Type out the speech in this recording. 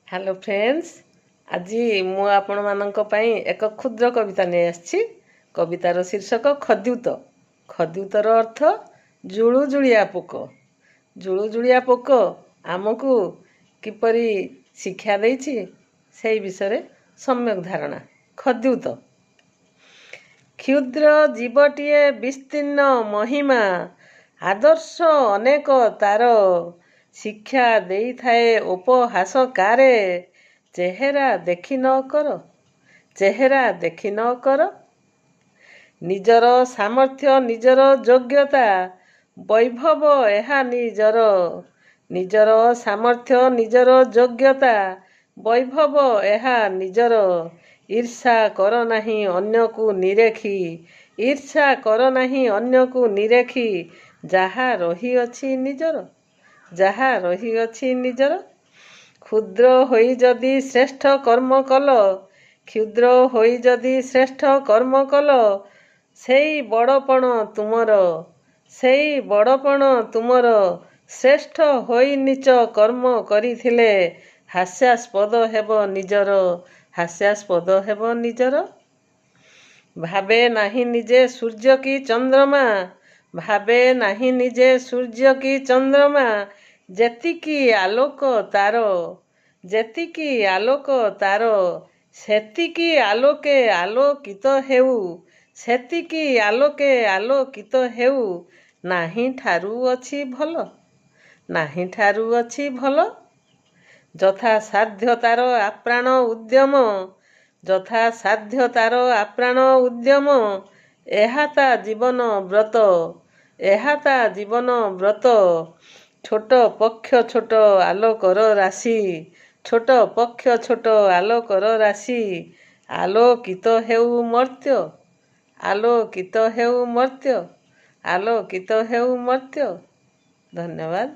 Hello friends, आज मु आपण मानक पई एक क्षुद्र कविता नहीं आछि। कवितार शीर्षक खद्यूत। खद्यूतर अर्थ जुलुजुलिया पोक। जुलुजुलिया पोक आमको किपरि शिक्षा देछि सेई विषय सम्यक धारणा। खद्यूत क्षुद्र जीवटीए विस्तीर्ण महिमा, आदर्श अनेक तार शिक्षा देई थाए उपहासकारे। चेहरा देखि न कर, चेहरा देखि न कर। निजर सामर्थ्य निजर योग्यता वैभव एहा निजर। निजर सामर्थ्य निजर योग्यता वैभव एहा निजर। ईर्षा कर नाही अन्य को निरेखी, ईर्षा कर नाही अन्य को निरेखी। जहा रही अछि निजर, जहा रही अछि निजर। क्षुद्र होई जदि श्रेष्ठ कर्म कल, क्षुद्र होई जदि श्रेष्ठ कर्म कल। सेई बड़पण तुमर, सेई बड़पण तुमर। श्रेष्ठ होई नीच कर्म करिथिले हास्यास्पद हेब निजर, हास्यास्पद हेब निजर। भावे नाही निजे सूर्य की चंद्रमा, भावे नाही निजे सूर्य की चंद्रमा। जेतिकी आलोक तार, जेतिकी आलोक तार। सेतिकी आलोके आलोकित हेउ, सेतिकी आलोके आलोकित हेउ। नाही ठारू अछि भल, नाही ठारू अछि भल। যথা সাধ্য তার আপ্রাণ উদ্যম, যথা সাধ্য তার আপ্রাণ উদ্যম। এহা তা জীবন ব্রত, এহা তা জীবন ব্রত। ছোট পক্ষ ছোট আলোকর রাশি, ছোট পক্ষ ছোট আলোকর রাশি। আলোকিত হেউ মর্ত্য, আলোকিত হেউ মর্ত্য, আলোকিত হেউ মর্ত্য। ধন্যবাদ।